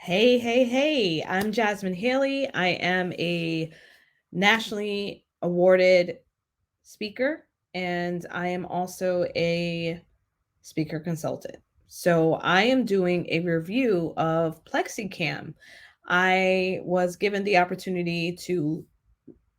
Hey, hey, hey, I'm Jasmine Haley. I am a nationally awarded speaker, and I am also a speaker consultant. So I am doing a review of PlexiCam. I was given the opportunity to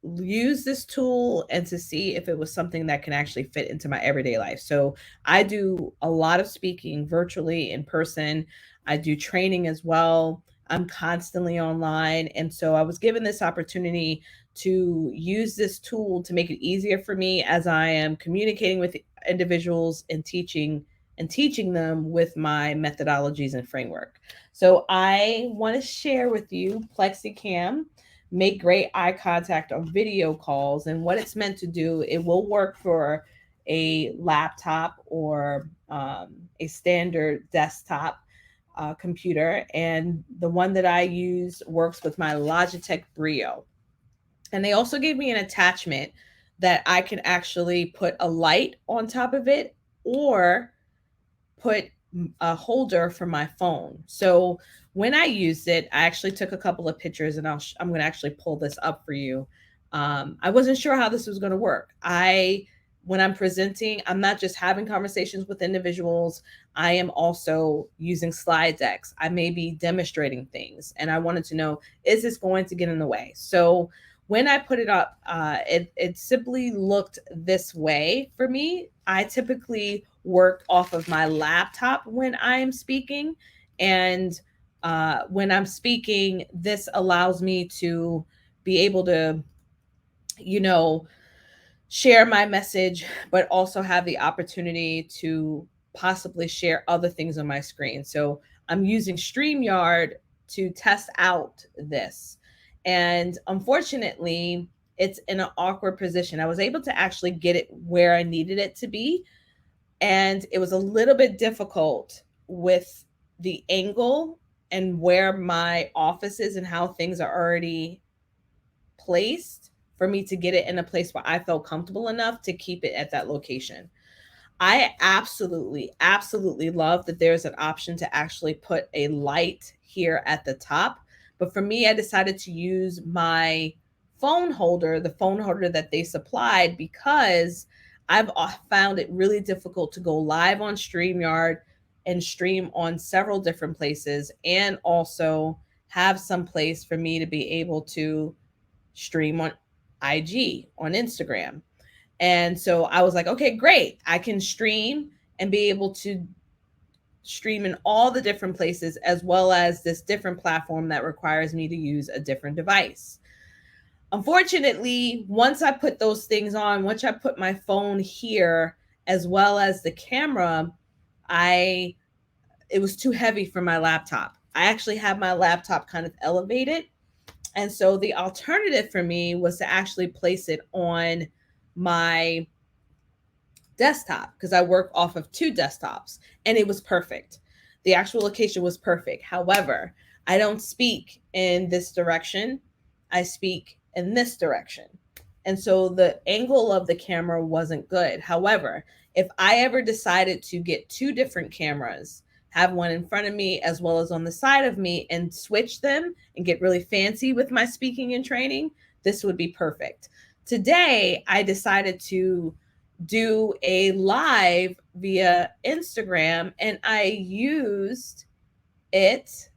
use this tool and to see if it was something that can actually fit into my everyday life. So I do a lot of speaking virtually in person. I do training as well. I'm constantly online. And so I was given this opportunity to use this tool to make it easier for me as I am communicating with individuals and teaching them with my methodologies and framework. So I want to share with you PlexiCam. Make great eye contact on video calls. And what it's meant to do, it will work for a laptop or a standard desktop computer. And the one that I use works with my Logitech Brio. And they also gave me an attachment that I can actually put a light on top of it or put a holder for my phone. So when I used it, I actually took a couple of pictures, and I'm going to actually pull this up for you. I wasn't sure how this was going to work. When I'm presenting, I'm not just having conversations with individuals. I am also using slide decks. I may be demonstrating things, and I wanted to know, is this going to get in the way? So when I put it up, it simply looked this way for me. I typically work off of my laptop when I'm speaking, and when I'm speaking, this allows me to be able to, you know, share my message, but also have the opportunity to possibly share other things on my screen. So I'm using StreamYard to test out this. And unfortunately, it's in an awkward position. I was able to actually get it where I needed it to be. And it was a little bit difficult with the angle and where my office is and how things are already placed for me to get it in a place where I felt comfortable enough to keep it at that location. I absolutely, absolutely love that there's an option to actually put a light here at the top. But for me, I decided to use my phone holder, the phone holder that they supplied, because I've found it really difficult to go live on StreamYard and stream on several different places, and also have some place for me to be able to stream on IG, on Instagram. And so I was like, okay, great. I can stream and be able to stream in all the different places, as well as this different platform that requires me to use a different device. Unfortunately, once I put those things on, once I put my phone here as well as the camera, I it was too heavy for my laptop. I actually have my laptop kind of elevated, and so the alternative for me was to actually place it on my desktop because I work off of two desktops, and it was perfect. The actual location was perfect. However, I don't speak in this direction, I speak in this direction. And so the angle of the camera wasn't good. However, if I ever decided to get two different cameras, have one in front of me as well as on the side of me, and switch them and get really fancy with my speaking and training, this would be perfect. Today, I decided to do a live via Instagram, and I used it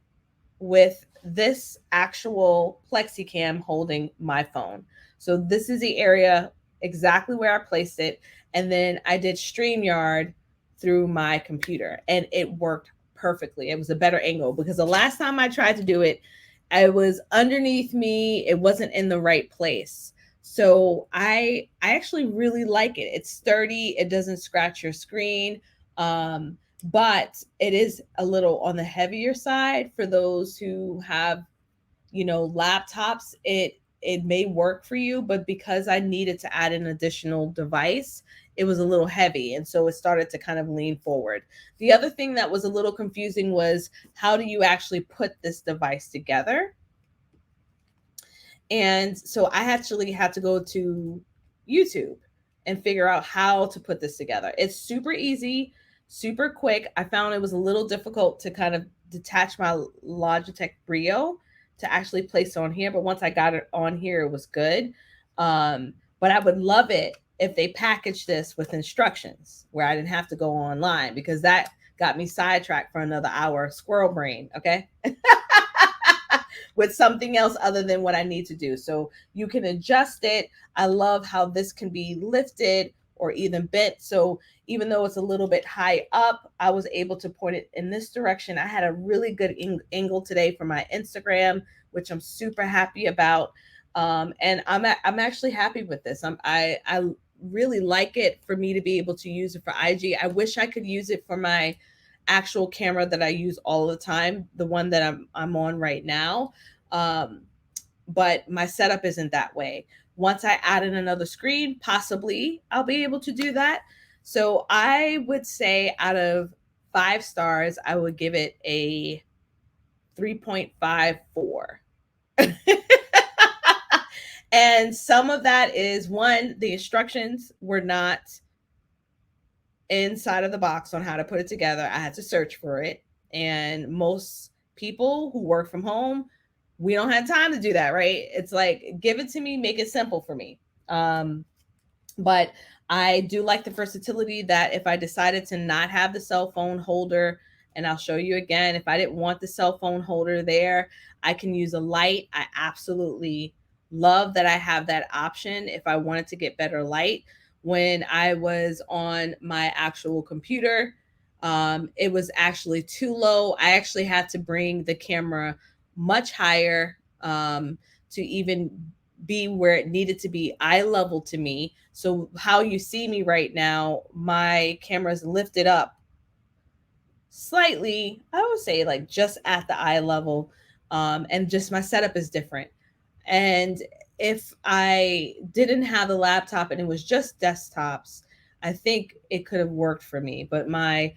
with this actual PlexiCam holding my phone. So this is the area exactly where I placed it. And then I did StreamYard through my computer, and it worked perfectly. It was a better angle because the last time I tried to do it, it was underneath me. It wasn't in the right place. So I actually really like it. It's sturdy. It doesn't scratch your screen. But it is a little on the heavier side for those who have, laptops. It may work for you, but because I needed to add an additional device, it was a little heavy, and so it started to kind of lean forward. The other thing that was a little confusing was, how do you actually put this device together? And so I actually had to go to YouTube and figure out how to put this together. It's super easy. super quick. I found it was a little difficult to kind of detach my Logitech Brio to actually place on here, but once I got it on here, it was good. But I would love it if they packaged this with instructions where I didn't have to go online, because that got me sidetracked for another hour. Squirrel brain, okay? With something else other than what I need to do. So you can adjust it. I love how this can be lifted or even bent. So even though it's a little bit high up, I was able to point it in this direction. I had a really good angle today for my Instagram, which I'm super happy about. And I'm actually happy with this. I really like it for me to be able to use it for IG. I wish I could use it for my actual camera that I use all the time, the one that I'm on right now. Um, but my setup isn't that way. Once I add in another screen, possibly I'll be able to do that. So I would say out of 5 stars, I would give it a 3.54. And some of that is, one, the instructions were not inside of the box on how to put it together. I had to search for it. And most people who work from home, we don't have time to do that, right? It's like, give it to me, make it simple for me. But I do like the versatility that if I decided to not have the cell phone holder, and I'll show you again, if I didn't want the cell phone holder there, I can use a light. I absolutely love that I have that option if I wanted to get better light. When I was on my actual computer, it was actually too low. I actually had to bring the camera much higher to even be where it needed to be eye level to me. So how you see me right now, my camera's lifted up slightly, I would say like just at the eye level. And just my setup is different. And if I didn't have the laptop and it was just desktops, I think it could have worked for me. But my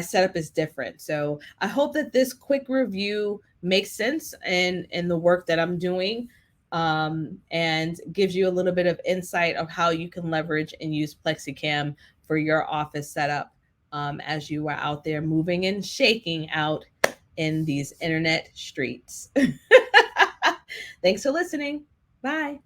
setup is different. So I hope that this quick review makes sense in the work that I'm doing, and gives you a little bit of insight of how you can leverage and use PlexiCam for your office setup, as you are out there moving and shaking out in these internet streets. Thanks for listening. Bye.